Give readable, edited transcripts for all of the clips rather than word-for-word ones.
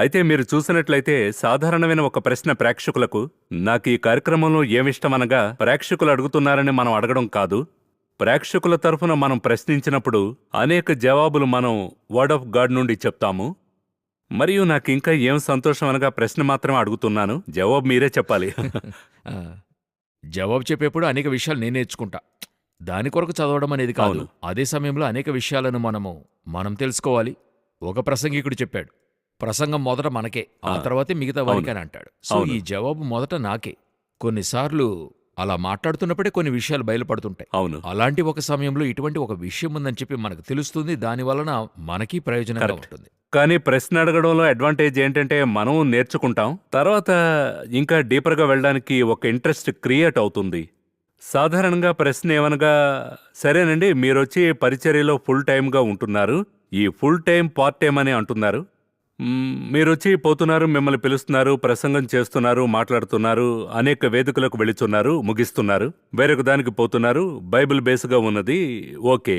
అయితే మీరు చూసినట్లయితే సాధారణమైన ఒక ప్రశ్న ప్రేక్షకులకు నాకు ఈ కార్యక్రమంలో ఏమిష్టమనగా ప్రేక్షకులు అడుగుతున్నారని మనం అడగడం కాదు. ప్రేక్షకుల తరఫున మనం ప్రశ్నించినప్పుడు అనేక జవాబులు మనం వర్డ్ ఆఫ్ గాడ్ నుండి చెప్తాము. మరియు నాకింకా ఏం సంతోషం అనగా ప్రశ్న మాత్రమే అడుగుతున్నాను, జవాబు మీరే చెప్పాలి. ఆ, జవాబు చెప్పేప్పుడు అనేక విషయాలు నేను నేర్చుకుంటా. దాని కొరకు చదవడం అనేది కాదు. అవును. అదే సమయంలో అనేక విషయాలను మనం తెలుసుకోవాలి. ఒక ప్రసంగికుడు చెప్పాడు, ప్రసంగం మొదట మనకే, ఆ తర్వాతే మిగతా వారికి అని అంటాడు. సో అవును. ఈ జవాబు మొదట నాకే. కొన్నిసార్లు అలా మాట్లాడుతున్నప్పుడే కొన్ని విషయాలు బయలుపడుతుంటాయి. అవును, అలాంటి ఒక సమయంలో ఇటువంటి ఒక విషయం ఉందని చెప్పి మనకు తెలుస్తుంది. దాని వలన మనకి ప్రయోజనంగా కరెక్ట్. ఉంటుంది. కానీ ప్రశ్న అడగడంలో అడ్వాంటేజ్ ఏంటంటే మనం నేర్చుకుంటాం, తర్వాత ఇంకా డీపర్గా వెళ్ళడానికి ఒక ఇంట్రెస్ట్ క్రియేట్ అవుతుంది. సాధారణంగా ప్రశ్న ఏమనగా, సరేనండి మీరొచ్చి పరిచర్యలో ఫుల్ టైమ్గా ఉంటున్నారు, ఈ ఫుల్ టైం పార్ట్ టైం అని అంటున్నారు. మీరొచ్చి పోతున్నారు, మిమ్మల్ని పిలుస్తున్నారు, ప్రసంగం చేస్తున్నారు, మాట్లాడుతున్నారు, అనేక వేదికలకు వెళుతున్నారు, ముగిస్తున్నారు, వేరొక దానికి పోతున్నారు, బైబిల్ బేస్గా ఉన్నది ఓకే.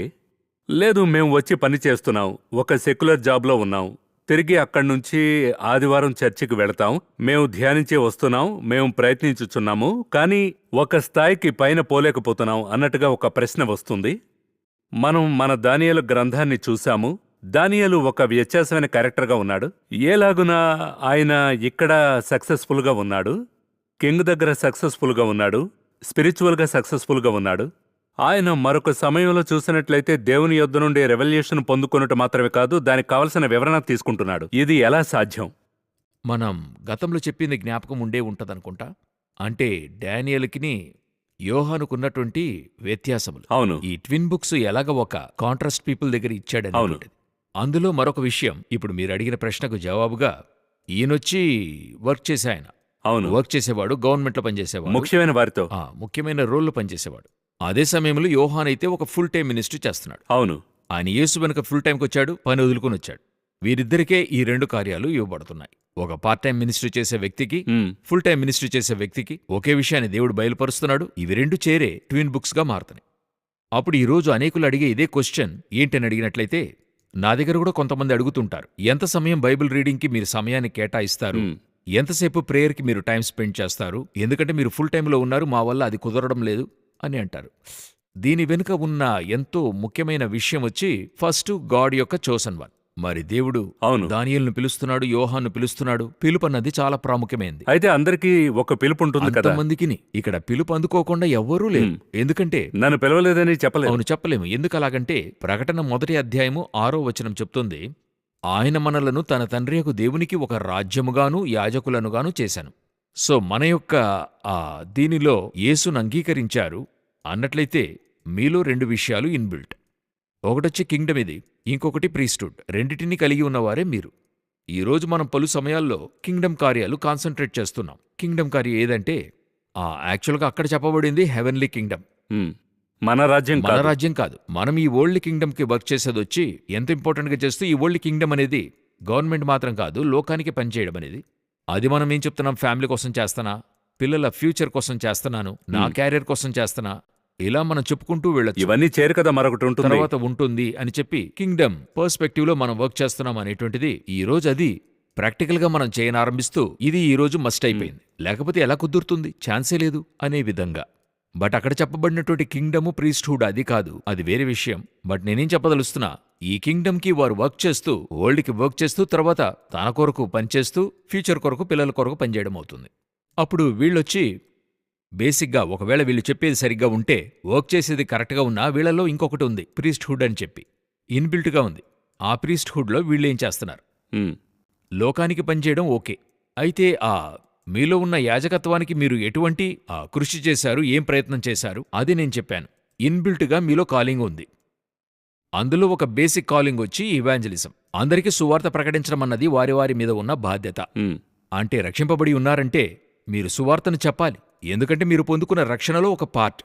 లేదు, మేము వచ్చి పని చేస్తున్నాం, ఒక సెక్యులర్ జాబ్లో ఉన్నాం, తిరిగి అక్కడి నుంచి ఆదివారం చర్చికి వెళతాం, మేము ధ్యానించే వస్తున్నాం, మేము ప్రయత్నించుచున్నాము, కానీ ఒక స్థాయికి పైన పోలేకపోతున్నాం అన్నట్టుగా ఒక ప్రశ్న వస్తుంది. మనం మన దానియేలు గ్రంథాన్ని చూశాము. దానియేలు ఒక వ్యత్యాసమైన క్యారెక్టర్గా ఉన్నాడు. ఏలాగునా ఆయన ఇక్కడ సక్సెస్ఫుల్గా ఉన్నాడు, కింగ్ దగ్గర సక్సెస్ఫుల్గా ఉన్నాడు, స్పిరిచువల్గా సక్సెస్ఫుల్గా ఉన్నాడు. ఆయన మరొక సమయంలో చూసినట్లయితే దేవుని యొద్ద నుండి రెవల్యూషన్ పొందుకున్నట్టు మాత్రమే కాదు, దానికి కావలసిన వివరణ తీసుకుంటున్నాడు. ఇది ఎలా సాధ్యం? మనం గతంలో చెప్పింది జ్ఞాపకం ఉండే ఉంటదనుకుంటా. అంటే డానియేలుకిని యోహానుకున్నటువంటి వ్యత్యాసములు. అవును, ఈ ట్విన్ బుక్స్ ఎలాగ ఒక కాంట్రాస్ట్ పీపుల్ దగ్గర ఇచ్చాడనేటువంటిది. అందులో మరొక విషయం, ఇప్పుడు మీరు అడిగిన ప్రశ్నకు జవాబుగా, ఈయనొచ్చి వర్క్ చేసే ఆయన, అవును, వర్క్ చేసేవాడు, గవర్నమెంట్లో పనిచేసేవాడు, ముఖ్యమైన వారితో. ముఖ్యమైన రోల్లో పనిచేసేవాడు. అదే సమయంలో యోహాన్ అయితే ఒక ఫుల్ టైం మినిస్ట్రీ చేస్తున్నాడు. అవును, ఆయన యేసు వెనుక ఫుల్ టైంకి వచ్చాడు, పని వదులుకొని వచ్చాడు. వీరిద్దరికే ఈ రెండు కార్యాలు ఇవ్వబడుతున్నాయి. ఒక పార్ట్ టైం మినిస్ట్రీ చేసే వ్యక్తికి, ఫుల్ టైం మినిస్ట్రీ చేసే వ్యక్తికి ఒకే విషయాన్ని దేవుడు బయలుపరుస్తున్నాడు. ఇవి రెండు చేరే ట్విన్ బుక్స్గా మారుతున్నాయి. అప్పుడు ఈరోజు అనేకులు అడిగే ఇదే క్వశ్చన్ ఏంటని అడిగినట్లయితే, నా దగ్గర కూడా కొంతమంది అడుగుతుంటారు, ఎంత సమయం బైబిల్ రీడింగ్కి మీరు సమయాన్ని కేటాయిస్తారు, ఎంతసేపు ప్రేయర్కి మీరు టైం స్పెండ్ చేస్తారు, ఎందుకంటే మీరు ఫుల్ టైంలో ఉన్నారు, మా వల్ల అది కుదరడం లేదు అని అంటారు. దీని వెనుక ఉన్న ఎంతో ముఖ్యమైన విషయం వచ్చి, ఫస్ట్ గాడ్ యొక్క చోసన్ వన్. మరి దేవుడు అవును, దానియేలును పిలుస్తున్నాడు, యోహాను పిలుస్తున్నాడు. పిలుపు అన్నది చాలా ప్రాముఖ్యమైంది. అయితే అందరికీ ఒక పిలుపు ఉంటుంది కదా. అంతమందికిని ఇక్కడ పిలుపు అందుకోకుండా ఎవ్వరూ లేరు. ఎందుకంటే నన్ను పిలవలేదని చెప్పలేదు. అవును, చెప్పలేము. ఎందుకలాగంటే ప్రకటన 1వ అధ్యాయము 6వ వచనం చెప్తుంది, ఆయన మనలను తన తండ్రియకు దేవునికి ఒక రాజ్యముగాను యాజకులనుగాను చేశాను. సో మన యొక్క దీనిలో యేసును అంగీకరించారు అన్నట్లయితే మీలో 2 విషయాలు ఇన్బిల్ట్. ఒకటొచ్చి కింగ్డమ్, ఇది ఇంకొకటి ప్రీస్టుడ్. రెండిటిని కలిగి ఉన్నవారే మీరు. ఈరోజు మనం పలు సమయాల్లో కింగ్డమ్ కార్యాలు కాన్సన్ట్రేట్ చేస్తున్నాం. కింగ్డమ్ కార్యం ఏదంటే, యాక్చువల్గా అక్కడ చెప్పబడింది హెవెన్లీ కింగ్డమ్, మన రాజ్యం మన రాజ్యం కాదు. మనం ఈ వరల్డ్ కింగ్డమ్కి వర్క్ చేసేది వచ్చి ఎంత ఇంపార్టెంట్గా చేస్తూ, ఈ వరల్డ్ కింగ్డమ్ అనేది గవర్నమెంట్ మాత్రం కాదు, లోకానికి పనిచేయడం అనేది. అది మనం ఏం చెప్తున్నాం, ఫ్యామిలీ కోసం చేస్తానా, పిల్లల ఫ్యూచర్ కోసం చేస్తున్నాను, నా క్యారియర్ కోసం చేస్తానా, ఇలా మనం చెప్పుకుంటూ వెళ్ళొచ్చు. ఇవన్నీ చేరు కదా, మరొకటి ఉంటుంది, తర్వాత ఉంటుంది అని చెప్పి కింగ్డమ్ పర్స్పెక్టివ్ లో మనం వర్క్ చేస్తున్నాం అనేటువంటిది ఈ రోజు అది ప్రాక్టికల్ గా మనం చేయనారంభిస్తూ, ఇది ఈ రోజు మస్ట్ అయిపోయింది, లేకపోతే ఎలా కుదురుతుంది, ఛాన్సే లేదు అనే విధంగా. బట్ అక్కడ చెప్పబడినటువంటి కింగ్డము ప్రీస్ట్హుడ్ అది కాదు, అది వేరే విషయం. బట్ నేనేం చెప్పదలుస్తున్నా, ఈ కింగ్డమ్ కి వారు వర్క్ చేస్తూ, వరల్డ్ కి వర్క్ చేస్తూ, తర్వాత తన కొరకు పనిచేస్తూ, ఫ్యూచర్ కొరకు, పిల్లల కొరకు పనిచేయడం అవుతుంది. అప్పుడు వీళ్ళొచ్చి బేసిక్గా ఒకవేళ వీళ్ళు చెప్పేది సరిగ్గా ఉంటే, వర్క్ చేసేది కరెక్ట్గా ఉన్నా, వీళ్ళలో ఇంకొకటి ఉంది, ప్రీస్ట్హుడ్ అని చెప్పి ఇన్బిల్ట్గా ఉంది. ఆ ప్రీస్ట్హుడ్లో వీళ్ళేం చేస్తున్నారు, లోకానికి పనిచేయడం ఓకే. అయితే మీలో ఉన్న యాజకత్వానికి మీరు ఎటువంటి కృషి చేశారు, ఏం ప్రయత్నం చేశారు, అది నేను చెప్పాను. ఇన్బిల్ట్గా మీలో కాలింగ్ ఉంది. అందులో ఒక బేసిక్ కాలింగ్ వచ్చి ఇవాంజలిజం. అందరికీ సువార్త ప్రకటించడం అన్నది వారి వారి మీద ఉన్న బాధ్యత. అంటే రక్షింపబడి ఉన్నారంటే మీరు సువార్తను చెప్పాలి, ఎందుకంటే మీరు పొందుకున్న రక్షణలో ఒక పార్ట్.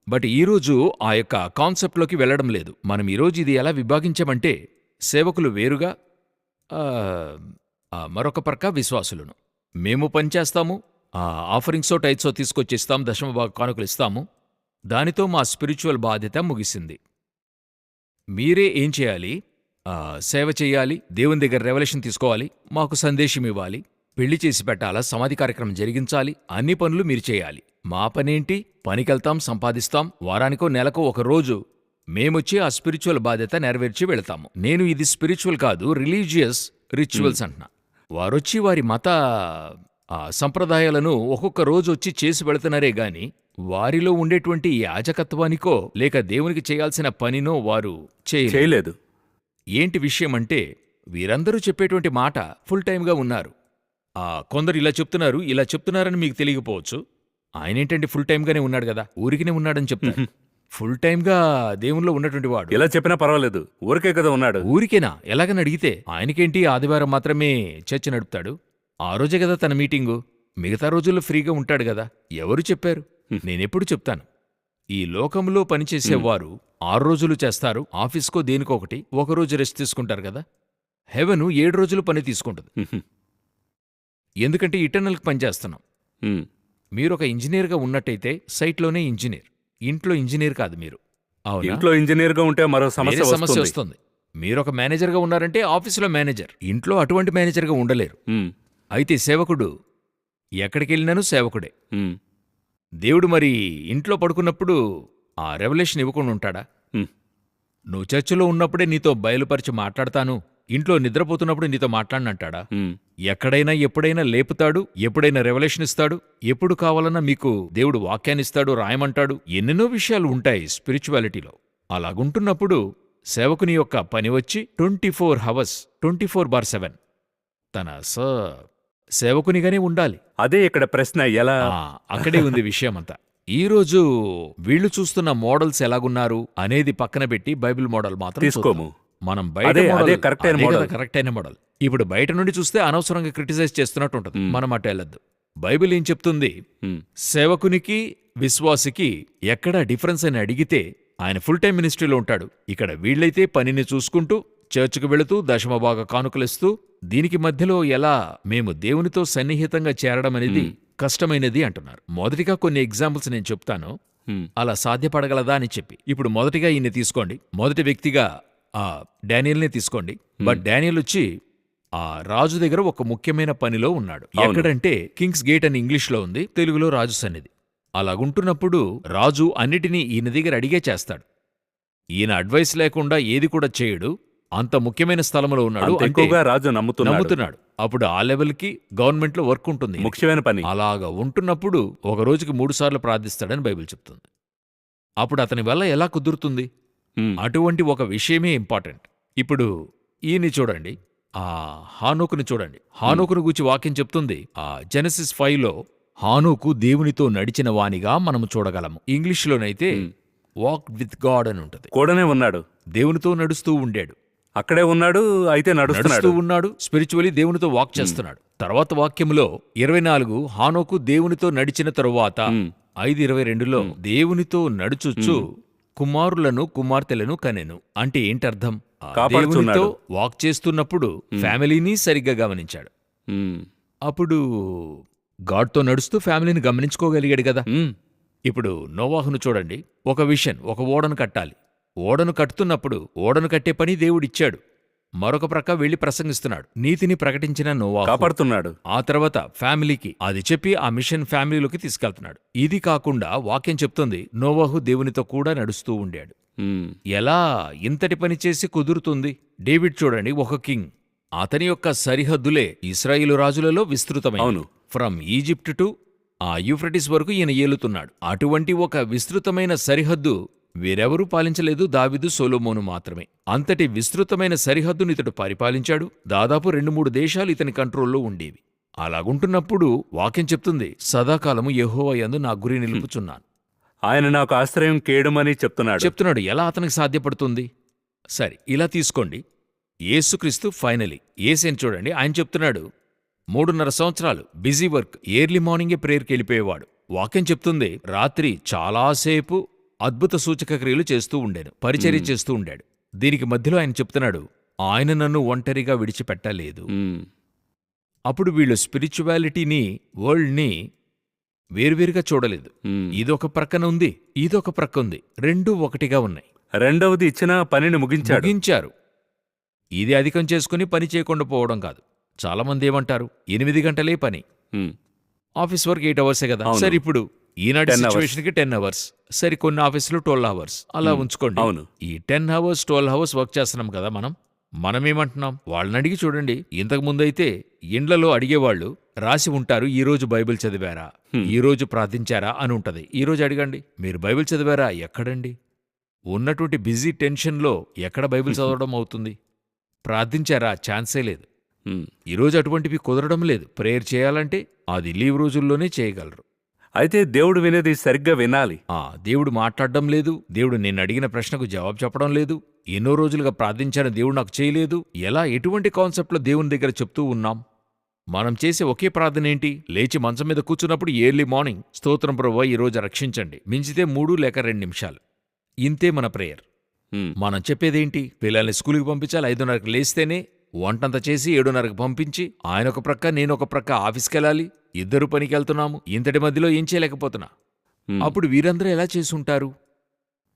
బట్ ఈరోజు ఆ యొక్క కాన్సెప్ట్లోకి వెళ్లడం లేదు. మనం ఈరోజు ఇది ఎలా విభాగించామంటే, సేవకులు వేరుగా, మరొక ప్రక్క విశ్వాసులను. మేము పనిచేస్తాము, ఆఫరింగ్సో టైట్సో తీసుకొచ్చిస్తాం, దశమభాగ కానుకలు ఇస్తాము, దానితో మా స్పిరిచువల్ బాధ్యత ముగిసింది. మీరే ఏం చేయాలి, సేవ చెయ్యాలి, దేవుని దగ్గర రెవల్యూషన్ తీసుకోవాలి, మాకు సందేశం ఇవ్వాలి, పెళ్లి చేసి పెట్టాలా, సమాధి కార్యక్రమం జరిగించాలి, అన్ని పనులు మీరు చేయాలి. మా పనేంటి? పనికెళ్తాం, సంపాదిస్తాం, వారానికో నెలకో ఒక రోజు మేమొచ్చి ఆ స్పిరిచువల్ బాధ్యత నెరవేర్చి వెళతాము. నేను ఇది స్పిరిచువల్ కాదు, రిలీజియస్ రిచువల్స్ అంటున్నా. వారొచ్చి వారి మత సంప్రదాయాలను ఒక్కొక్క రోజు వచ్చి చేసి వెళుతున్నారే గాని వారిలో ఉండేటువంటి యాజకత్వానికో లేక దేవునికి చేయాల్సిన పనినో వారు చేయలేదు. ఏంటి విషయమంటే వీరందరూ చెప్పేటువంటి మాట ఫుల్ టైమ్గా ఉన్నారు. కొందరు ఇలా చెప్తున్నారని మీకు తెలియకపోవచ్చు. ఆయనేంటండి ఫుల్ టైమ్గానే ఉన్నాడు కదా, ఊరికినే ఉన్నాడని చెప్తారు. ఫుల్ టైమ్గా దేవునిలో ఉన్నటువంటి వాడు ఇలా చెప్పినా పర్వాలేదు, ఊరికే కదా ఉన్నాడు. ఊరికేనా? ఎలాగని అడిగితే ఆయనకేంటి ఆదివారం మాత్రమే చర్చ నడుపుతాడు, ఆ రోజే కదా తన మీటింగు, మిగతా రోజుల్లో ఫ్రీగా ఉంటాడు కదా. ఎవరు చెప్పారు? నేనెప్పుడు చెప్తాను, ఈ లోకంలో పనిచేసేవారు 6 రోజులు చేస్తారు, ఆఫీస్కో దేనికో ఒక రోజు రెస్ట్ తీసుకుంటారు కదా. హెవెను 7 రోజులు పని తీసుకుంటుంది, ఎందుకంటే ఇటర్నల్కి పనిచేస్తున్నాం. మీరొక ఇంజనీర్గా ఉన్నట్టయితే సైట్లోనే ఇంజనీర్, ఇంట్లో ఇంజనీర్ కాదు మీరు. అవునా? ఇంట్లో ఇంజనీర్గా ఉంటే మరో సమస్య సమస్య వస్తుంది. మీరొక మేనేజర్గా ఉన్నారంటే ఆఫీసులో మేనేజర్, ఇంట్లో అటువంటి మేనేజర్గా ఉండలేరు. అయితే సేవకుడు ఎక్కడికెళ్ళినాను సేవకుడే. దేవుడు మరి ఇంట్లో పడుకున్నప్పుడు ఆ రెవల్యూషన్ ఇవ్వకుండా ఉంటాడా? నువ్వు చర్చిలో ఉన్నప్పుడే నీతో బయలుపరిచి మాట్లాడతాను, ఇంట్లో నిద్రపోతున్నప్పుడు నీతో మాట్లాడనంటాడా? ఎక్కడైనా ఎప్పుడైనా లేపుతాడు, ఎప్పుడైనా రెవల్యూషన్ ఇస్తాడు, ఎప్పుడు కావాలన్నా మీకు దేవుడు వాక్యాన్నిస్తాడు, రాయమంటాడు. ఎన్నెన్నో విషయాలు ఉంటాయి స్పిరిచువాలిటీలో. అలాగుంటున్నప్పుడు సేవకుని యొక్క పని వచ్చి 24 hours 24/7 తన సేవకునిగానే ఉండాలి. అదే ఇక్కడ ప్రశ్న, ఎలా? అక్కడే ఉంది విషయమంతా. ఈరోజు వీళ్ళు చూస్తున్న మోడల్స్ ఎలాగున్నారు అనేది పక్కన పెట్టి బైబిల్ మోడల్ మాత్రం తీసుకోము. మనం బయట కరెక్ట్ అయిన మోడల్. ఇప్పుడు బయట నుండి చూస్తే అనవసరంగా క్రిటిసైజ్ చేస్తున్నట్టు ఉంటుంది. మనం అటు వెళ్ళొద్దు. బైబిల్ ఏం చెప్తుంది? సేవకునికి విశ్వాసికి ఎక్కడా డిఫరెన్స్ అని అడిగితే ఆయన ఫుల్ టైం మినిస్ట్రీలో ఉంటాడు. ఇక్కడ వీళ్ళైతే పనిని చూసుకుంటూ చర్చ్కు వెళుతూ దశమభాగ కానుకలిస్తూ, దీనికి మధ్యలో ఎలా మేము దేవునితో సన్నిహితంగా చేరడం అనేది కష్టమైనది అంటున్నారు. మొదటిగా కొన్ని ఎగ్జాంపుల్స్ నేను చెప్తాను, అలా సాధ్యపడగలదా అని చెప్పి. ఇప్పుడు మొదటిగా ఈయన్ని తీసుకోండి, మొదటి వ్యక్తిగా డానియల్నే తీసుకోండి. బట్ డానియల్ వచ్చి ఆ రాజు దగ్గర ఒక ముఖ్యమైన పనిలో ఉన్నాడు. ఎక్కడంటే కింగ్స్ గేట్ అని ఇంగ్లీష్లో ఉంది, తెలుగులో రాజు సన్నిధి. అలాగుంటున్నప్పుడు రాజు అన్నిటినీ ఈయన దగ్గర అడిగే చేస్తాడు. ఈయన అడ్వైస్ లేకుండా ఏది కూడా చేయడు. అంత ముఖ్యమైన స్థలంలో ఉన్నాడు, రాజు నమ్ముతున్నాడు. అప్పుడు ఆ లెవెల్కి గవర్నమెంట్లో వర్క్ ఉంటుంది, ముఖ్యమైన పని. అలాగా ఉంటున్నప్పుడు ఒక రోజుకి 3 సార్లు ప్రార్థిస్తాడని బైబిల్ చెప్తుంది. అప్పుడు అతని వల్ల ఎలా కుదురుతుంది? అటువంటి ఒక విషయమే ఇంపార్టెంట్. ఇప్పుడు ఈయన్ని చూడండి, హానోకుని చూడండి. హానోకును గూర్చి వాక్యం చెప్తుంది. జెనసిస్ 5లో హానోకు దేవునితో నడిచిన వానిగా మనము చూడగలము. ఇంగ్లీష్లోనైతే వాక్ విత్ గాడ్ అని ఉంటుంది. కూడానే ఉన్నాడు, దేవునితో నడుస్తూ ఉండాడు. అక్కడే ఉన్నాడు, అయితే నడుస్తూ ఉన్నాడు. స్పిరిచువలీ దేవునితో వాక్ చేస్తున్నాడు. తర్వాత వాక్యంలో 24 హానోకు దేవునితో నడిచిన తరువాత 5:22లో దేవునితో నడుచుచు కుమారులను కుమార్తెలను కనెను. అంటే ఏంటర్థం? దేవునితో వాక్ చేస్తున్నప్పుడు ఫ్యామిలీని సరిగ్గా గమనించాడు. అప్పుడు గాడ్తో నడుస్తూ ఫ్యామిలీని గమనించుకోగలిగాడు కదా. ఇప్పుడు నోవాహును చూడండి. ఒక విషన్, ఒక ఓడను కట్టాలి. ఓడను కట్టుతున్నప్పుడు ఓడను కట్టే పని దేవుడిచ్చాడు. మరొక ప్రక్క వెళ్లి ప్రసంగిస్తున్నాడు, నీతిని ప్రకటించిన నోవాహు కాపాడుతున్నాడు. ఆ తర్వాత ఫ్యామిలీకి అది చెప్పి ఆ మిషన్ ఫ్యామిలీలోకి తీసుకెళ్తున్నాడు. ఇది కాకుండా వాక్యం చెప్తుంది నోవాహు దేవునితో కూడా నడుస్తూ ఉండాడు. ఎలా ఇంతటి పని చేసి కుదురుతుంది? డేవిడ్ చూడండి, ఒక కింగ్. అతని యొక్క సరిహద్దులే ఇశ్రాయేలు రాజులలో విస్తృతమైనవి. ఫ్రమ్ ఈజిప్ట్ టు యూఫ్రటిస్ వరకు ఈయన ఏలుతున్నాడు. అటువంటి ఒక విస్తృతమైన సరిహద్దు వేరెవరూ పాలించలేదు, దావీదు సొలొమోను మాత్రమే. అంతటి విస్తృతమైన సరిహద్దును ఇతడు పరిపాలించాడు. దాదాపు 2-3 దేశాలు ఇతని కంట్రోల్లో ఉండేవి. అలాగుంటున్నప్పుడు వాక్యం చెప్తుంది, సదాకాలము యెహోవా యందు నా గురి నిలుపుచున్నాను. ఆయన నాకు ఆశ్రయం కేయడమని చెప్తున్నాడు. ఎలా అతనికి సాధ్యపడుతుంది? సరే, ఇలా తీసుకోండి. యేసుక్రీస్తు ఫైనలీ యేసేని చూడండి. ఆయన చెప్తున్నాడు, 3.5 సంవత్సరాలు బిజీ వర్క్, ఎర్లీ మార్నింగే ప్రేయర్కి వెళ్ళిపోయేవాడు. వాక్యం చెప్తుంది, రాత్రి చాలాసేపు అద్భుత సూచక క్రియలు చేస్తూ ఉండేను, పరిచర్య చేస్తూ ఉండాడు. దీనికి మధ్యలో ఆయన చెప్తున్నాడు, ఆయన నన్ను ఒంటరిగా విడిచిపెట్టలేదు. అప్పుడు వీళ్ళు స్పిరిచువాలిటీని, వరల్డ్ని వేరువేరుగా చూడలేదు. ఇదొక ప్రక్కన ఉంది, ఇదొక ప్రక్క ఉంది, రెండూ ఒకటిగా ఉన్నాయి. రెండవది ఇచ్చిన పనిని ముగించారు. ఇది అధికం చేసుకుని పని చేయకుండా పోవడం కాదు. చాలామంది ఏమంటారు 8 గంటలే పని, హ్మ్. ఆఫీస్ వర్క్ 8 అవర్సే కదా. అవును. సరే ఇప్పుడు ఈనాటి 10 hours. సిచ్యువేషన్కి 10 అవర్స్, సరే కొన్ని ఆఫీసులు 12 అవర్స్ అలా ఉంచుకోండి. అవును. ఈ 10 అవర్స్ 12 అవర్స్ వర్క్ చేస్తున్నాం కదా మనమేమంటున్నాం? వాళ్ళని అడిగి చూడండి. ఇంతకు ముందైతే ఇండ్లలో అడిగేవాళ్ళు రాసి ఉంటారు, ఈ రోజు బైబిల్ చదివారా, ఈ రోజు ప్రార్థించారా అని ఉంటది. ఈ రోజు అడగండి, మీరు బైబిల్ చదివారా? ఎక్కడండి? ఉన్నటువంటి బిజీ టెన్షన్లో ఎక్కడ బైబిల్ చదవడం అవుతుంది? ప్రార్థించారా? ఛాన్సే లేదు. హ్మ్. ఈరోజు అటువంటివి కుదరడం లేదు. ప్రేయర్ చేయాలంటే అది లీవ్ రోజుల్లోనే చేయగలరు. అయితే దేవుడు వినేది సరిగ్గా వినాలి. దేవుడు మాట్లాడడం లేదు, దేవుడు నేను అడిగిన ప్రశ్నకు జవాబు చెప్పడం లేదు, ఎన్నో రోజులుగా ప్రార్థించాను దేవుడు నాకు చేయలేదు. ఎలా ఎటువంటి కాన్సెప్ట్లో దేవుని దగ్గర చెప్తూ ఉన్నాం? మనం చేసే ఒకే ప్రార్థన ఏంటి? లేచి మంచం మీద కూర్చున్నప్పుడు ఎర్లీ మార్నింగ్ స్తోత్రం ప్రభువా ఈరోజు రక్షించండి, మించితే 3 లేక 2 నిమిషాలు. ఇంతే మన ప్రేయర్. హ్మ్. మనం చెప్పేదేంటి? పిల్లల్ని స్కూల్కి పంపించాలి, 5:30కి లేస్తేనే వంటంతా చేసి 7:30కి పంపించి ఆయన ఒక ప్రక్క నేనొక ప్రక్క ఆఫీస్కెళ్ళాలి, ఇద్దరు పనికెళ్తున్నాము. ఇంతటి మధ్యలో ఏం చేయలేకపోతున్నా. హ్మ్. అప్పుడు వీరందరూ ఎలా చేసుంటారు?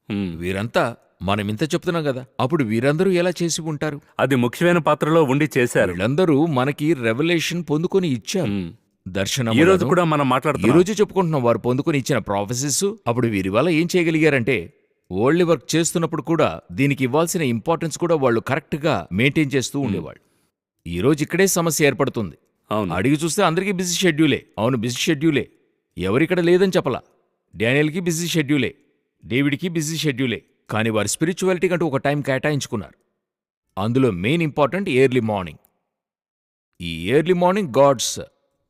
హ్మ్. వీరంతా మనమింత చెప్తున్నాం కదా, అప్పుడు వీరందరూ ఎలా చేసి ఉంటారు? అది ముఖ్యమైన పాత్రలో ఉండి చేశారు. వీళ్ళందరూ మనకి రెవల్యూషన్ పొందుకొని ఇచ్చారు. హ్మ్. దర్శనం ఈ రోజు కూడా మనం ఈ మాట్లాడుతున్నాం. రోజు చెప్పుకుంటున్నాం వారు పొందుకొని ఇచ్చిన ప్రాఫెసెస్. అప్పుడు వీరి వల్ల ఏం చేయగలిగారంటే ఓల్డ్ వర్క్ చేస్తున్నప్పుడు కూడా దీనికి ఇవ్వాల్సిన ఇంపార్టెన్స్ కూడా వాళ్ళు కరెక్ట్గా మెయింటైన్ చేస్తూ ఉండేవాళ్ళు. ఈ రోజు ఇక్కడే సమస్య ఏర్పడుతుంది. అవును. అడిగి చూస్తే అందరికీ బిజీ షెడ్యూలే. అవును, బిజీ షెడ్యూలే. ఎవరిక్కడ లేదని చెప్పలా. డానియల్కి బిజీ షెడ్యూలే, డేవిడ్కి బిజీ షెడ్యూలే. కానీ వారి స్పిరిచువాలిటీ కంటూ ఒక టైం కేటాయించుకున్నారు. అందులో మెయిన్ ఇంపార్టెంట్ ఎర్లీ మార్నింగ్. ఈ ఎర్లీ మార్నింగ్ గాడ్స్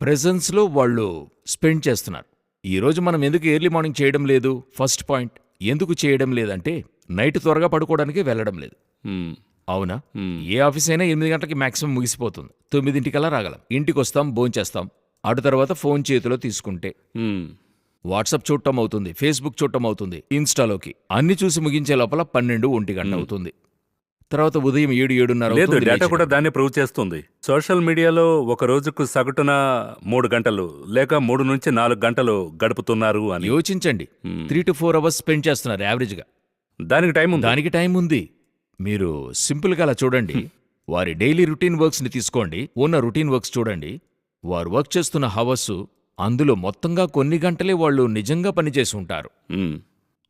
ప్రెజెన్స్లో వాళ్ళు స్పెండ్ చేస్తున్నారు. ఈరోజు మనం ఎందుకు ఎర్లీ మార్నింగ్ చేయడం లేదు? ఫస్ట్ పాయింట్, ఎందుకు చేయడం లేదంటే నైట్ త్వరగా పడుకోవడానికి వెళ్ళడం లేదు. హ్మ్. అవునా? హ్మ్. ఏ ఆఫీస్ అయినా 8 గంటలకి మ్యాక్సిమం ముగిసిపోతుంది. 9ంటికల్లా రాగలం. ఇంటికొస్తాం, భోంచేస్తాం, అటు తర్వాత ఫోన్ చేతిలో తీసుకుంటే హ్మ్. వాట్సాప్ చూడటం అవుతుంది, ఫేస్బుక్ చూడటం అవుతుంది, ఇన్స్టాలోకి అన్ని చూసి ముగించే లోపల 12, 1 గంట అవుతుంది. తర్వాత ఉదయం 7, 7:30 లేదు, అవుతుంది డేటా లేచడం. కూడా దాన్ని ప్రూవ్ చేస్తుంది. సోషల్ మీడియాలో ఒక రోజుకు సగటున 3 గంటలు లేక 3 నుంచి 4 గంటలు గడుపుతున్నారు అని. యోచించండి, 3 to 4 అవర్స్ స్పెండ్ చేస్తున్నారు యావరేజ్గా. దానికి టైం ఉంది. దానికి టైం ఉంది. మీరు సింపుల్గా అలా చూడండి. వారి డైలీ రొటీన్ వర్క్స్ని తీసుకోండి, ఉన్న రొటీన్ వర్క్స్ చూడండి. వారు వర్క్ చేస్తున్న హవర్సు, అందులో మొత్తంగా కొన్ని గంటలే వాళ్ళు నిజంగా పనిచేసి ఉంటారు. హ్మ్.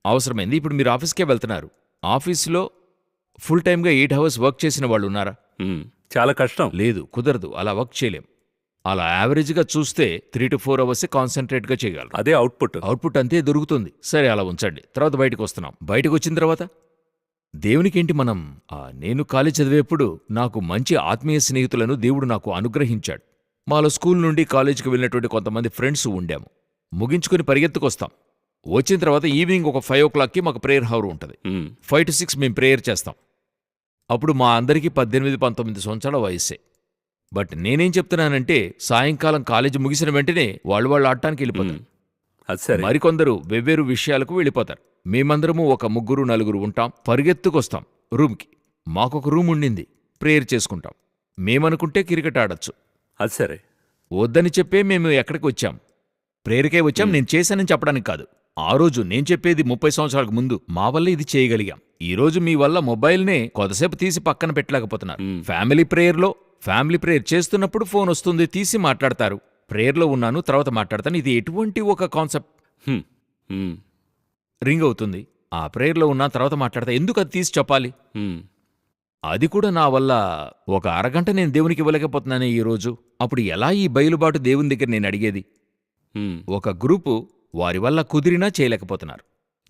అవసరమైంది. ఇప్పుడు మీరు ఆఫీస్కే వెళ్తున్నారు. ఆఫీస్లో ఫుల్ టైమ్గా 8 అవర్స్ వర్క్ చేసిన వాళ్ళు ఉన్నారా? హ్మ్. చాలా కష్టం. లేదు, కుదరదు. అలా వర్క్ చేయలేం. అలా యావరేజ్గా చూస్తే 3 to 4 అవర్సే కాన్సన్ట్రేట్గా చేయగలరు. అదే అవుట్పుట్. అవుట్పుట్ అంతే దొరుకుతుంది. సరే, అలా ఉంచండి. తర్వాత బయటకు వస్తున్నాం. బయటకు వచ్చిన తర్వాత దేవునికేంటి మనం నేను కాలేజ్ చదివేప్పుడు నాకు మంచి ఆత్మీయ స్నేహితులను దేవుడు నాకు అనుగ్రహించాడు. మాలో స్కూల్ నుండి కాలేజీకి వెళ్ళినటువంటి కొంతమంది ఫ్రెండ్స్ ఉండాము. ముగించుకుని పరిగెత్తుకొస్తాం. వచ్చిన తర్వాత ఈవినింగ్ ఒక 5 o'clockకి మాకు ప్రేయర్ హవర్ ఉంటుంది. హ్మ్. 5 to 6 మేము ప్రేయర్ చేస్తాం. అప్పుడు మా అందరికీ 18, 19 సంవత్సరాల వయస్సే. బట్ నేనేం చెప్తున్నానంటే సాయంకాలం కాలేజీ ముగిసిన వెంటనే వాళ్ళు ఆడటానికి వెళ్ళిపోతారు. అది సరే. మరికొందరు వెవ్వేరు విషయాలకు వెళ్ళిపోతారు. మేమందరము ఒక 3, 4 ఉంటాం. పరిగెత్తుకొస్తాం రూమ్కి. మాకొక రూమ్ ఉండింది, ప్రేయర్ చేసుకుంటాం. మేమనుకుంటే క్రికెట్ ఆడొచ్చు. అది సరే. వద్దని చెప్పే మేము ఎక్కడికి వచ్చాం? ప్రేయర్కే వచ్చాం. నేను చేశానని చెప్పడానికి కాదు. ఆ రోజు నేను చెప్పేది 30 సంవత్సరాలకు ముందు మా వల్ల ఇది చేయగలిగాం. ఈ రోజు మీ వల్ల మొబైల్నే కొద్దిసేపు తీసి పక్కన పెట్టలేకపోతున్నారు. ఫ్యామిలీ ప్రేయర్ చేస్తున్నప్పుడు ఫోన్ వస్తుంది, తీసి మాట్లాడతారు. ప్రేయర్లో ఉన్నాను, తర్వాత మాట్లాడతాను. ఇది ఎటువంటి ఒక కాన్సెప్ట్? హ్మ్. హ్మ్. రింగ్ అవుతుంది, ఆ ప్రేయర్లో ఉన్నా, తర్వాత మాట్లాడతా. ఎందుకు అది తీసి చెప్పాలి? హ్మ్. అది కూడా నా వల్ల ఒక అరగంట నేను దేవునికి ఇవ్వలేకపోతున్నానే ఈరోజు. అప్పుడు ఎలా ఈ బయలుబాటు దేవుని దగ్గర నేను అడిగేది? హ్మ్. ఒక గ్రూపు వారి వల్ల కుదిరినా చేయలేకపోతున్నారు.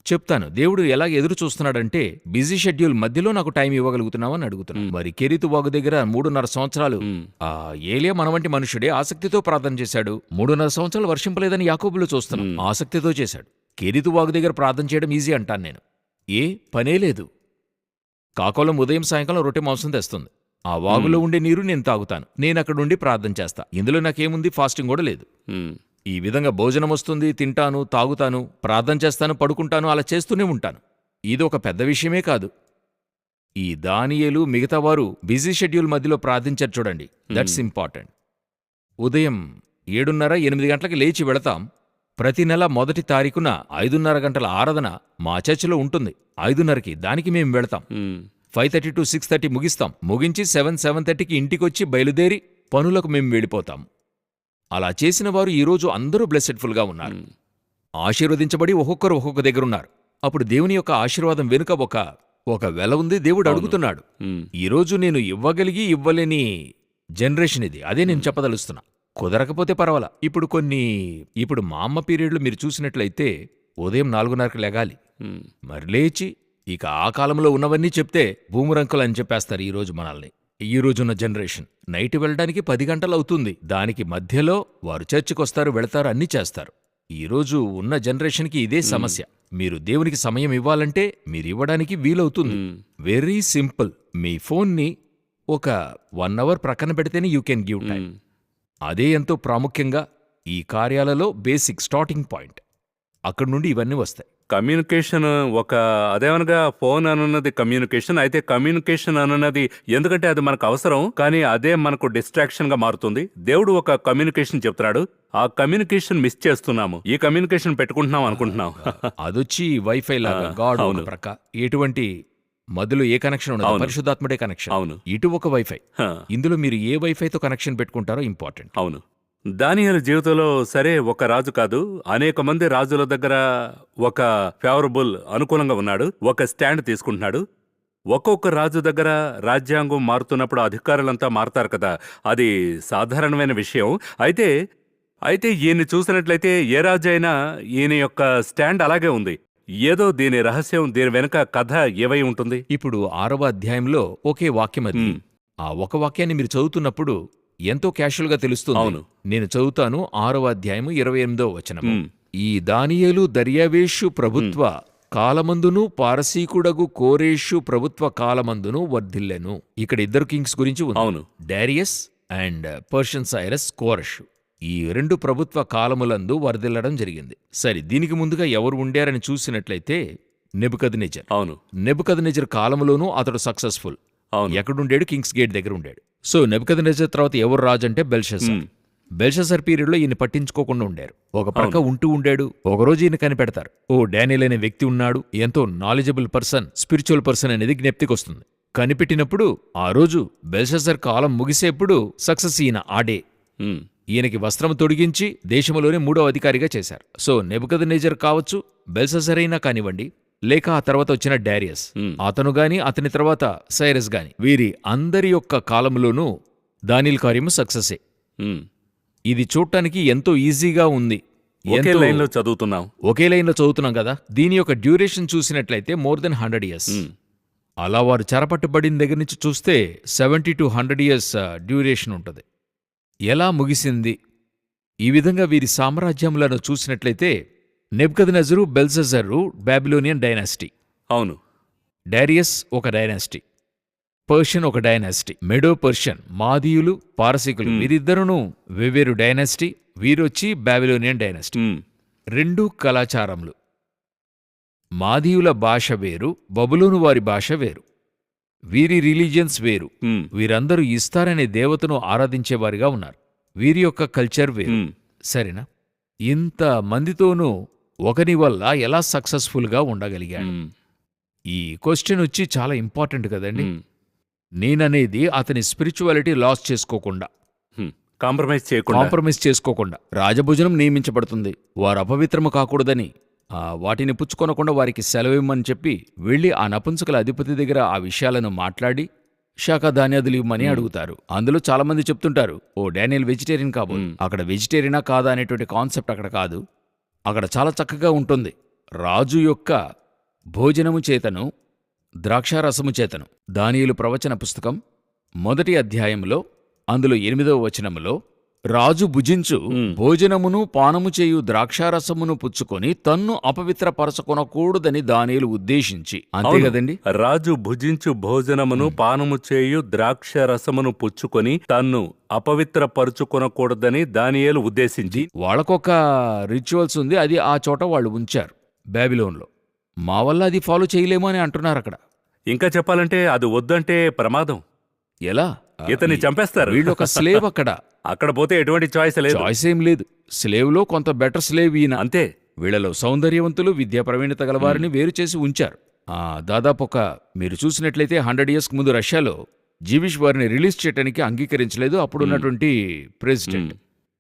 చెప్తాను, దేవుడు ఎలా ఎదురు చూస్తున్నాడంటే బిజీ షెడ్యూల్ మధ్యలో నాకు టైం ఇవ్వగలుగుతున్నావని అడుగుతున్నాను. మరి కెరీతు వాగు దగ్గర 3.5 సంవత్సరాలు ఏలియా మన వంటి మనుషుడే ఆసక్తితో ప్రార్థన చేశాడు. 3.5 సంవత్సరాలు వర్షింపలేదని యాకోబులో చూస్తున్నాం. ఆసక్తితో చేశాడు. కెరీతు వాగు దగ్గర ప్రార్థన చేయడం ఈజీ అంటాను నేను. పనే లేదు. కాకోలం ఉదయం సాయంకాలం రొట్టె మాంసం తెస్తుంది. ఆ వాగులో ఉండే నీరు నేను తాగుతాను. నేనక్కడుండి ప్రార్థన చేస్తా. ఇందులో నాకేముంది? ఫాస్టింగ్ కూడా లేదు. ఈ విధంగా భోజనం వస్తుంది, తింటాను, తాగుతాను, ప్రార్థన చేస్తాను, పడుకుంటాను, అలా చేస్తూనే ఉంటాను. ఇది ఒక పెద్ద విషయమే కాదు. ఈ దానియేలు మిగతావారు బిజీ షెడ్యూల్ మధ్యలో ప్రార్థించారు చూడండి. That's important. ఉదయం 7:30, 8 గంటలకి లేచి వెళతాం. ప్రతి నెల 1వ తారీఖున 5:30 గంటల ఆరాధన మా చర్చిలో ఉంటుంది. 5:30కి దానికి మేం వెళతాం. 5:30 to 6:30 ముగిస్తాం. ముగించి 7:30కి ఇంటికొచ్చి బయలుదేరి పనులకు మేము వెళ్ళిపోతాం. అలా చేసిన వారు ఈరోజు అందరూ బ్లెస్సెడ్ఫుల్గా ఉన్నారు. ఆశీర్వదించబడి ఒక్కొక్కరు ఒక్కొక్క దగ్గరున్నారు. అప్పుడు దేవుని యొక్క ఆశీర్వాదం వెనుక ఒక వెల ఉంది. దేవుడు అడుగుతున్నాడు, ఈరోజు నేను ఇవ్వలేని జనరేషన్ ఇది. అదే నేను చెప్పదలుస్తున్నా. కుదరకపోతే పర్వాలా. ఇప్పుడు మా అమ్మ పీరియడ్లు మీరు చూసినట్లయితే ఉదయం 4:30కి లెగాలి. మరి లేచి ఇక ఆ కాలంలో ఉన్నవన్నీ చెప్తే భూమురంకులు అని చెప్పేస్తారు ఈరోజు మనల్ని. ఈ రోజున్న జనరేషన్ నైట్ వెళ్ళడానికి 10 గంటలు అవుతుంది. దానికి మధ్యలో వారు చర్చికొస్తారు, వెళతారు, అన్నీ చేస్తారు. ఈరోజు ఉన్న జనరేషన్కి ఇదే సమస్య. మీరు దేవునికి సమయం ఇవ్వాలంటే మీరివ్వడానికి వీలవుతుంది. Very simple. మీ ఫోన్ని ఒక 1 అవర్ ప్రక్కన పెడితేనే యూ కెన్ గివ్ టైం. అదే ఎంతో ప్రాముఖ్యంగా ఈ కార్యాలలో బేసిక్ స్టార్టింగ్ పాయింట్. అక్కడి నుండి ఇవన్నీ వస్తాయి. కమ్యూనికేషన్ అదేమనగా ఫోన్ అనున్నది కమ్యూనికేషన్. అయితే కమ్యూనికేషన్ అనున్నది ఎందుకంటే అది మనకు అవసరం, కానీ అదే మనకు డిస్ట్రాక్షన్ గా మారుతుంది. దేవుడు ఒక కమ్యూనికేషన్ చెప్తున్నాడు, ఆ కమ్యూనికేషన్ మిస్ చేస్తున్నాము. ఈ కమ్యూనికేషన్ పెట్టుకుంటున్నాం అనుకుంటున్నాం. అదొచ్చి వైఫై లాగా గాడ్ ఒక ప్రక్క, ఎటువంటి మధ్యలో ఏ కనెక్షన్ ఉండదు, పరిశుద్ధాత్మడే కనెక్షన్. అవును, ఇటు ఒక వైఫై. ఇందులో మీరు ఏ వైఫైతో కనెక్షన్ పెట్టుకుంటారో ఇంపార్టెంట్. అవును. దానియేలు జీవితంలో సరే ఒక రాజు కాదు, అనేక మంది రాజుల దగ్గర ఒక ఫేవరబుల్ అనుకూలంగా ఉన్నాడు, ఒక స్టాండ్ తీసుకుంటున్నాడు. ఒక్కొక్క రాజు దగ్గర రాజ్యాంగం మారుతున్నప్పుడు అధికారులంతా మారుతారు కదా, అది సాధారణమైన విషయం. అయితే ఈయన్ని చూసినట్లయితే ఏ రాజు అయినా ఈయన యొక్క స్టాండ్ అలాగే ఉంది. ఏదో దీని రహస్యం, దీని వెనుక కథ ఏవై ఉంటుంది. ఇప్పుడు 6వ అధ్యాయంలో ఒకే వాక్యం అది. ఆ ఒక వాక్యాన్ని మీరు చదువుతున్నప్పుడు ఎంతో క్యాషువల్గా తెలుస్తుంది. అవును, నేను చదువుతాను. 6వ అధ్యాయము 28వ వచనం. ఈ దానియేలు దర్యావేషు ప్రభుత్వ కాలమందును పారసీకుడగు కోరేషు ప్రభుత్వ కాలమందును వర్ధిల్లెను. ఇక్కడ 2 కింగ్స్ గురించి ఉంది. అవును, డారియస్ అండ్ పర్షియన్ సైరస్ కోరషు. ఈ 2 ప్రభుత్వ కాలములందు వర్ధిల్లడం జరిగింది. సరే, దీనికి ముందుగా ఎవరు ఉండారని చూసినట్లయితే నెబుకద్నెజర్. అవును, నెబుకద్నెజర్ కాలములోనూ అతడు సక్సెస్ఫుల్. ఎక్కడుండాడు? కింగ్స్ గేట్ దగ్గర ఉండాడు. సో నెబుకద్నెజర్ తర్వాత ఎవరు రాజు అంటే బెల్షస్సర్. బెల్షస్సర్ పీరియడ్లో ఈయన పట్టించుకోకుండా ఉండారు. ఒక ప్రక్క ఉంటూ ఉండాడు. ఒకరోజు ఈయన కనిపెడతారు, ఓ డానియేల్ అనే వ్యక్తి ఉన్నాడు, ఎంతో నాలెడ్జబుల్ పర్సన్, స్పిరిచువల్ పర్సన్ అనేది జ్ఞప్తికొస్తుంది. కనిపెట్టినప్పుడు ఆ రోజు బెల్షస్సర్ కాలం ముగిసేప్పుడు సక్సెస్ ఈయన ఆడే. ఈయనకి వస్త్రం తొడిగించి దేశంలోనే 3వ అధికారిగా చేశారు. సో నెబుకద్నెజర్ కావచ్చు, బెల్షస్సర్ అయినా కానివ్వండి, లేక ఆ తర్వాత వచ్చిన డారియస్, అతను గాని అతని తర్వాత సైరస్ గాని, వీరి అందరి యొక్క కాలంలోనూ దానియేలు కార్యము సక్సెసే. ఇది చూడటానికి ఎంతో ఈజీగా ఉంది. ఒకే లైన్లో చదువుతున్నాం కదా. దీని యొక్క డ్యూరేషన్ చూసినట్లయితే మోర్ దెన్ 100 years. అలా వారు చెరపట్టుబడిన దగ్గర నుంచి చూస్తే 70 to 100 years డ్యూరేషన్ ఉంటుంది. ఎలా ముగిసింది? ఈ విధంగా వీరి సామ్రాజ్యములను చూసినట్లయితే నెబుకద్నెజరు, బెల్షస్సరు బాబిలోనియన్ డైనాసిటీ. అవును, డారియస్ ఒక డైనాసిటీ, పర్షియన్ ఒక డైనాసిటీ, మెడో పర్షియన్, మాదీయులు, పారసీకులు, వీరిద్దరును వెవ్వేరు డైనాసిటీ. వీరొచ్చి బాబిలోనియన్ డైనాసిటీ. 2 కళాచారములు. మాదీయుల భాష వేరు, బబులోను వారి భాష వేరు, వీరి రిలీజియన్స్ వేరు. వీరందరూ ఇస్తారనే దేవతను ఆరాధించేవారిగా ఉన్నారు. వీరి యొక్క కల్చర్ వేరు. సరేనా? ఇంత మందితోనూ ఒకని వల్ల ఎలా సక్సెస్ఫుల్గా ఉండగలిగాడు? ఈ క్వశ్చన్ వచ్చి చాలా ఇంపార్టెంట్ కదండి. నేననేది అతని స్పిరిచువాలిటీ లాస్ చేసుకోకుండా, కాంప్రమైజ్ చేసుకోకుండా. రాజభోజనం నియమించబడుతుంది, వారు అపవిత్రము కాకూడదని, వాటిని పుచ్చుకొనకుండా వారికి సెలవిమ్మని చెప్పి వెళ్ళి ఆ నపుంసకుల అధిపతి దగ్గర ఆ విషయాలను మాట్లాడి శాఖధాన్యాదులు ఇవ్వమని అడుగుతారు. అందులో చాలామంది చెప్తుంటారు, ఓ డానియేల్ వెజిటేరియన్ కాబోలు. అక్కడ వెజిటేరియనా కాదా అనేటువంటి కాన్సెప్ట్ అక్కడ కాదు. అక్కడ చాలా చక్కగా ఉంటుంది. రాజు యొక్క భోజనము చేతను ద్రాక్షారసము చేతను. దానియేలు ప్రవచన పుస్తకం 1వ అధ్యాయంలో అందులో 8వ వచనములో, రాజు భుజించు భోజనమును పానము చేయు ద్రాక్షారసమును పుచ్చుకొని తన్ను అపవిత్రపరచుకొనకూడదని దానియేలు ఉద్దేశించి. అంతే కదండి. రాజు భుజించు భోజనమును పానము చేయు ద్రాక్షారసమును పుచ్చుకొని తన్ను అపవిత్రపరచుకొనకూడదని దానియేలు ఉద్దేశించి. వాళ్ళకొక రిచువల్స్ ఉంది, అది ఆ చోట వాళ్ళు ఉంచారు బాబిలోన్లో. మా వల్ల అది ఫాలో చేయలేమో అని అంటున్నారు అక్కడ. ఇంకా చెప్పాలంటే అది వద్దంటే ప్రమాదం. ఎలా? ఇతన్ని చంపేస్తారు. వీళ్ళొక స్లేవ్ అక్కడ పోతే ఎటువంటి చాయిస్ ఏం లేదు. స్లేవ్లో కొంత బెటర్ స్లేవ్ ఈయన. అంతే. వీళ్ళలో సౌందర్యవంతులు, విద్యా ప్రవీణత గలవారిని వేరు చేసి ఉంచారు. దాదాపు మీరు చూసినట్లయితే 100 years ముందు రష్యాలో జీవిష్ వారిని రిలీజ్ చేయడానికి అంగీకరించలేదు అప్పుడున్నటువంటి ప్రెసిడెంట్.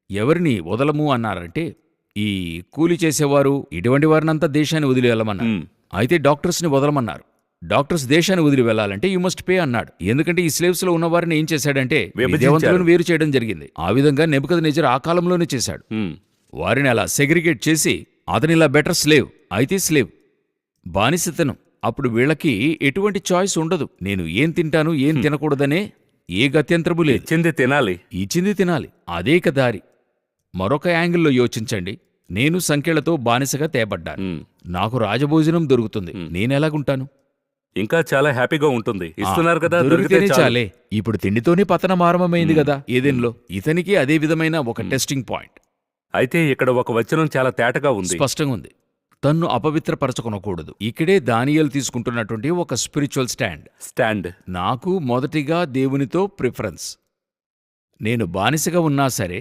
ఎవరిని వదలము అన్నారంటే ఈ కూలి చేసేవారు ఇటువంటి వారినంతా దేశాన్ని వదిలి వెళ్ళమన్నారు. అయితే డాక్టర్స్ని వదలమన్నారు. డాక్టర్స్ దేశాన్ని వదిలి వెళ్ళాలంటే యూ మస్ట్ పే అన్నాడు. ఎందుకంటే ఈ స్లేవ్స్ లో ఉన్న వారిని ఏం చేశాడంటే విద్యావంతులను వేరు చేయడం జరిగింది. ఆ విధంగా నెబుకద్నెజర్ ఆ కాలంలోనే చేశాడు. వారిని అలా సెగ్రిగేట్ చేసి అతనిలా బెటర్ స్లేవ్ అయితే స్లేవ్ బానిసతను. అప్పుడు వీళ్ళకి ఎటువంటి చాయిస్ ఉండదు. నేను ఏం తింటాను ఏం తినకూడదనే ఏ గత్యంతరము లేదు. ఇచ్చింది తినాలి. అదేక దారి. మరొక యాంగిల్లో యోచించండి. నేను సంఖ్యలతో బానిసగా తేబడ్డాను. నాకు రాజభోజనం దొరుకుతుంది. నేనెలాగుంటాను? ఇంకా చాలా హ్యాపీగా ఉంటుంది. ఇస్తున్నారు కదా, దొరికితేనే చాలే. ఇప్పుడు తిండితోనే పతనం ఆరంభమైంది కదా ఏదెన్లో. ఇతనికి అదే విధమైన ఒక టెస్టింగ్ పాయింట్. అయితే ఇక్కడ ఒక వచనం చాలా తేటగా ఉంది, స్పష్టంగా ఉంది. తన్ను అపవిత్రపరచుకొనకూడదు. ఇక్కడే దానియేలు తీసుకుంటున్నటువంటి ఒక స్పిరిచువల్ స్టాండ్. నాకు మొదటిగా దేవునితో ప్రిఫరెన్స్. నేను బానిసగా ఉన్నా సరే,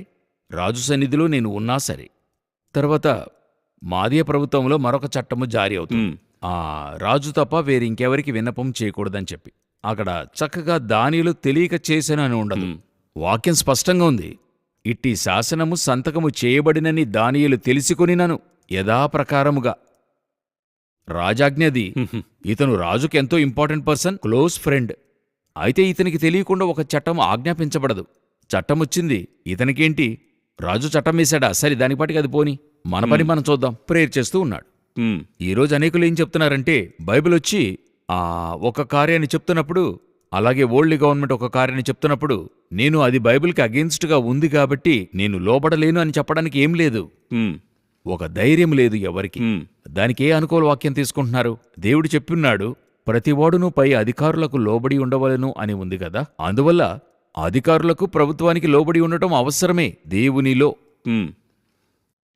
రాజు సన్నిధిలో నేను ఉన్నా సరే, తర్వాత మాదీయ ప్రభుత్వంలో మరొక చట్టము జారీ అవుతుంది. రాజు తప్ప వేరింకెవరికి విన్నపం చేయకూడదని చెప్పి అక్కడ చక్కగా దానియేలు తెలియక చేశానని ఉండదు. వాక్యం స్పష్టంగా ఉంది. ఇట్టి శాసనము సంతకము చేయబడినని దానియేలు తెలిసికొనినను యథాప్రకారముగా. రాజాజ్ఞది. ఇతను రాజుకెంతో ఇంపార్టెంట్ పర్సన్, క్లోజ్ ఫ్రెండ్. అయితే ఇతనికి తెలియకుండా ఒక చట్టం ఆజ్ఞాపించబడదు. చట్టమొచ్చింది, ఇతనికేంటి? రాజు చట్టం వేశాడా? సరే, దానిపాటికి అది పోని, మన పని మనం చూద్దాం. ప్రేయర్ చేస్తూ ఉన్నాడు. ఈరోజు అనేకులు ఏం చెప్తున్నారంటే, బైబిల్ వచ్చి ఒక కార్యాన్ని చెప్తున్నప్పుడు, అలాగే వరల్డ్ గవర్నమెంట్ ఒక కార్యాన్ని చెప్తున్నప్పుడు, నేను అది బైబిల్కి అగేన్స్ట్గా ఉంది కాబట్టి నేను లోబడలేను అని చెప్పడానికి ఏం లేదు. ఒక ధైర్యం లేదు ఎవరికి. దానికి ఏ అనుకూల వాక్యం తీసుకుంటున్నారు? దేవుడు చెప్పున్నాడు, ప్రతివాడును పై అధికారులకు లోబడి ఉండవలను అని ఉంది కదా. అందువల్ల అధికారులకు ప్రభుత్వానికి లోబడి ఉండటం అవసరమే దేవునిలో.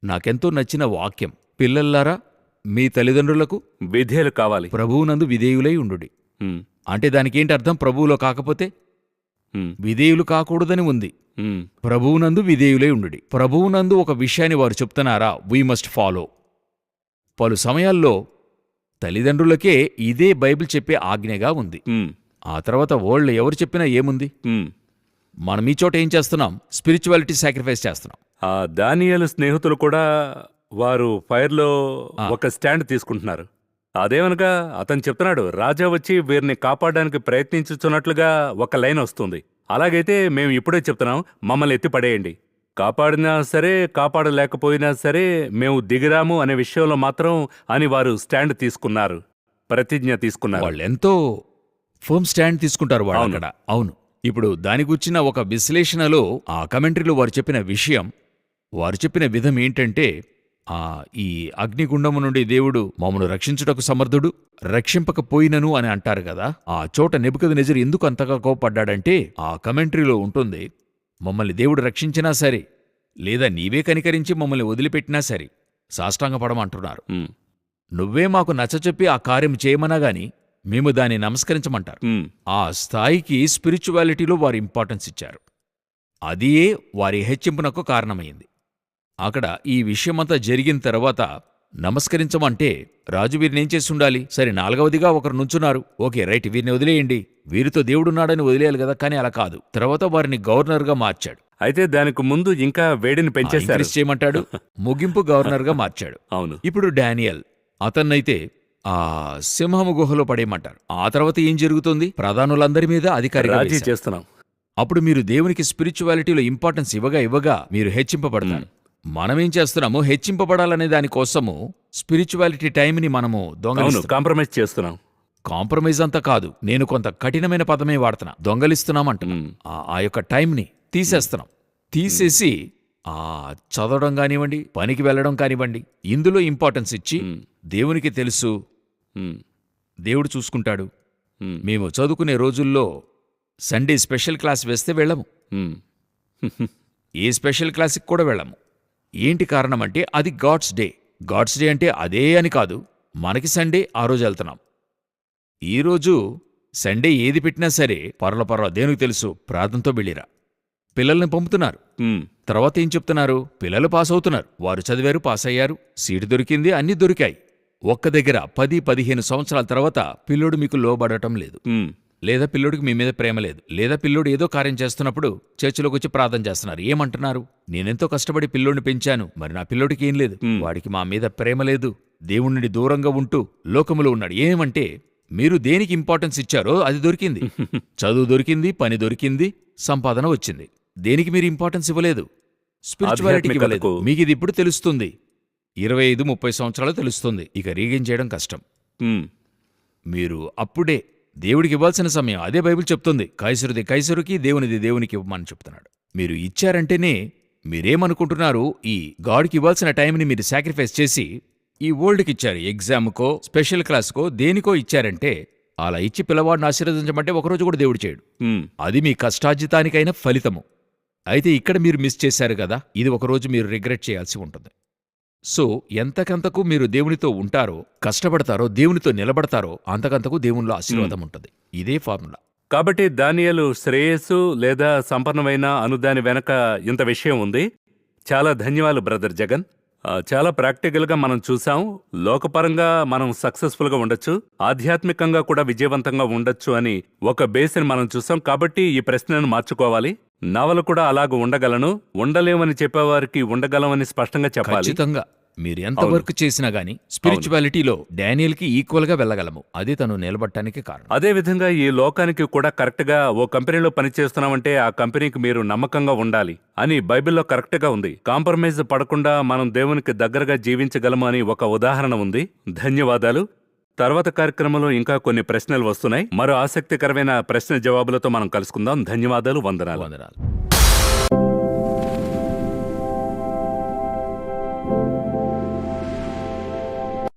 నాకెంతో నచ్చిన వాక్యం, పిల్లల్లారా మీ తల్లిదండ్రులకు విధేయులు కావాలి, ప్రభువునందు విధేయులై ఉండుడి. అంటే దానికేంటి అర్థం? ప్రభువులో కాకపోతే విధేయులు కాకూడదని ఉంది. ప్రభువునందు విధేయులై ఉండుడి. ప్రభువునందు ఒక విషయాన్ని వారు చెప్తున్నారా? We must follow. పలు సమయాల్లో తల్లిదండ్రులకే ఇదే బైబిల్ చెప్పే ఆజ్ఞగా ఉంది. ఆ తర్వాత వరల్డ్ ఎవరు చెప్పినా ఏముంది? మనం ఈ చోట ఏం చేస్తున్నాం? స్పిరిచువాలిటీ సాక్రిఫైస్ చేస్తున్నాం. దానియేలు స్నేహితులు కూడా వారు ఫైర్లో ఒక స్టాండ్ తీసుకుంటున్నారు. అదేమనగా అతను చెప్తున్నాడు, రాజా వచ్చి వీరిని కాపాడడానికి ప్రయత్నించుతున్నట్లుగా ఒక లైన్ వస్తుంది. అలాగైతే మేము ఇప్పుడే చెప్తున్నాం, మమ్మల్ని ఎత్తి పడేయండి. కాపాడినా సరే కాపాడలేకపోయినా సరే మేము దిగిరాము అనే విషయంలో మాత్రం అని వారు స్టాండ్ తీసుకున్నారు, ప్రతిజ్ఞ తీసుకున్నారు. వాళ్ళెంతో ఫర్మ్ స్టాండ్ తీసుకుంటారు వాళ్ళు అక్కడ. అవును. ఇప్పుడు దాని గురించిన ఒక విశ్లేషణలో ఆ కమెంటరీలో వారు చెప్పిన విషయం, వారు చెప్పిన విధం ఏంటంటే, ఈ అగ్నిగుండము నుండి దేవుడు మమ్మను రక్షించుటకు సమర్థుడు, రక్షింపకపోయినను అని అంటారు కదా. ఆ చోట నెబుకద్నెజరు ఎందుకు అంతగా కోపడ్డాడంటే, ఆ కమెంటరీలో ఉంటుంది, మమ్మల్ని దేవుడు రక్షించినా సరే, లేదా నీవే కనికరించి మమ్మల్ని వదిలిపెట్టినా సరే సాష్టాంగపడమంటున్నారు. నువ్వే మాకు నచ్చచెప్పి ఆ కార్యం చేయమనగాని మేము దాన్ని నమస్కరించమంటారు. ఆ స్థాయికి స్పిరిచువాలిటీలో వారు ఇంపార్టెన్స్ ఇచ్చారు. అదియే వారి హెచ్చింపునకు కారణమైంది. అక్కడ ఈ విషయమంతా జరిగిన తర్వాత నమస్కరించమంటే రాజు వీరినేం చేసి ఉండాలి? సరే, 4వదిగా ఒకరు నుంచున్నారు, ఓకే రైట్, వీరిని వదిలేయండి, వీరితో దేవుడున్నాడని వదిలేయాలి కదా. కానీ అలా కాదు. తర్వాత వారిని గవర్నర్గా మార్చాడు. అయితే దానికి ముందు ఇంకా వేడిని పెంచేశారు. చేయమంటాడు, ముగింపు గవర్నర్గా మార్చాడు. అవును. ఇప్పుడు డానియల్, అతన్నైతే సింహము గుహలో పడేయమంటారు. ఆ తర్వాత ఏం జరుగుతుంది? ప్రధానులందరి మీద అధికారిగా చేస్తున్నాం. అప్పుడు మీరు దేవునికి స్పిరిచువాలిటీలో ఇంపార్టెన్స్ ఇవ్వగా మీరు హెచ్చింపబడతారు. మనమేం చేస్తున్నాము? హెచ్చింపబడాలనే దానికోసము స్పిరిచువాలిటీ టైంని మనము కాంప్రమైజ్ చేస్తున్నాం. కాంప్రమైజ్ అంతా కాదు, నేను కొంత కఠినమైన పదమే వాడుతున్నా. దొంగలిస్తున్నామంటున్నాం. ఆ యొక్క టైంని తీసేస్తున్నాం. తీసేసి చదవడం కానివ్వండి, పనికి వెళ్ళడం కానివ్వండి, ఇందులో ఇంపార్టెన్స్ ఇచ్చి, దేవునికి తెలుసు, దేవుడు చూసుకుంటాడు. మేము చదువుకునే రోజుల్లో సండే స్పెషల్ క్లాస్ వేస్తే వెళ్ళము, ఏ స్పెషల్ క్లాస్కి కూడా వెళ్ళము. ఏంటి కారణం అంటే, అది గాడ్స్ డే. గాడ్స్ డే అంటే అదే అని కాదు, మనకి సండే ఆ రోజు వెళ్తున్నాం. ఈరోజు సండే ఏది పెట్టినా సరే పర్ల దేవునికి తెలుసు, ప్రార్థనతో వెళ్ళిరా. పిల్లల్ని పంపుతున్నారు. తర్వాత ఏం చెప్తున్నారు? పిల్లలు పాస్ అవుతున్నారు. వారు చదివారు, పాస్ అయ్యారు, సీటు దొరికింది, అన్నీ దొరికాయి. ఒక్క దగ్గర 10-15 సంవత్సరాల తర్వాత పిల్లోడు మీకు లోబడటం లేదు, మ్, లేదా పిల్లోడికి మీ మీద ప్రేమ లేదు, లేదా పిల్లోడు ఏదో కార్యం చేస్తున్నప్పుడు చర్చిలోకి వచ్చి ప్రార్థన చేస్తున్నారు. ఏమంటున్నారు? నేనెంతో కష్టపడి పిల్లోడిని పెంచాను, మరి నా పిల్లోడికి ఏం లేదు, వాడికి మా మీద ప్రేమ లేదు, దేవుడి నుండి దూరంగా ఉంటూ లోకములో ఉన్నాడు. ఏమంటే మీరు దేనికి ఇంపార్టెన్స్ ఇచ్చారో అది దొరికింది. చదువు దొరికింది, పని దొరికింది, సంపాదన వచ్చింది. దేనికి మీరు ఇంపార్టెన్స్ ఇవ్వలేదు? స్పిరిచువాలిటీకి ఇవ్వలేదు. ఆధ్యాత్మికతకు. మీకు ఇది ఇప్పుడు తెలుస్తుంది. 25-30 సంవత్సరాలు తెలుస్తుంది. ఇక రీగైన్ చేయడం కష్టం. మ్, మీరు అప్పుడే దేవుడికి ఇవ్వాల్సిన సమయం. అదే బైబిల్ చెప్తుంది, కైసరుది కైసరుకి, దేవునిది దేవునికి ఇవ్వమని చెప్తున్నాడు. మీరు ఇచ్చారంటేనే మీరేమనుకుంటున్నారు? ఈ గాడ్కి ఇవ్వాల్సిన టైంని మీరు సాక్రిఫైస్ చేసి ఈ వరల్డ్కి ఇచ్చారు. ఎగ్జామ్కో, స్పెషల్ క్లాస్కో, దేనికో ఇచ్చారంటే అలా ఇచ్చి పిల్లవాడిని ఆశీర్వదించమంటే ఒకరోజు కూడా దేవుడు చేయడు. మ్. అది మీ కష్టార్జితానికైన ఫలితము. అయితే ఇక్కడ మీరు మిస్ చేశారు కదా, ఇది ఒకరోజు మీరు రిగ్రెట్ చేయాల్సి ఉంటుంది. సో ఎంతకంతకు మీరు దేవునితో ఉంటారో, కష్టపడతారో, దేవునితో నిలబడతారో, అంతకంతకు దేవునిలో ఆశీర్వాదం ఉంటుంది. ఇదే ఫార్ములా. కాబట్టి దానియేలు శ్రేయస్సు లేదా సంపన్నమైన అనుదాని వెనక ఇంత విషయం ఉంది. చాలా ధన్యవాదాలు బ్రదర్ జగన్. చాలా ప్రాక్టికల్గా మనం చూసాం. లోకపరంగా మనం సక్సెస్ఫుల్గా ఉండొచ్చు, ఆధ్యాత్మికంగా కూడా విజయవంతంగా ఉండొచ్చు అని ఒక బేస్ని మనం చూసాం. కాబట్టి ఈ ప్రశ్నను మార్చుకోవాలి. నవలు కూడా అలాగ ఉండగలను, ఉండలేమని చెప్పేవారికి ఉండగలమని స్పష్టంగా చెప్పాలి. ఖచ్చితంగా మీరు ఎంత అవును. వర్క్ చేసినా గానీ స్పిరిచువాలిటీలో డానియల్కి ఈక్వల్గా వెళ్ళగలము. అది తను నిలబడటానికి కారణం. అదే విధంగా ఈ లోకానికి కూడా కరెక్ట్గా ఓ కంపెనీలో పనిచేస్తున్నామంటే ఆ కంపెనీకి మీరు నమ్మకంగా ఉండాలి అని బైబిల్లో కరెక్ట్గా ఉంది. కాంప్రమైజ్ పడకుండా మనం దేవునికి దగ్గరగా జీవించగలము అని ఒక ఉదాహరణ ఉంది. ధన్యవాదాలు. తర్వాత కార్యక్రమంలో ఇంకా కొన్ని ప్రశ్నలు వస్తున్నాయి. మరో ఆసక్తికరమైన ప్రశ్న జవాబులతో మనం కలుసుకుందాం. ధన్యవాదాలు. వందనాలు. వందనాలు.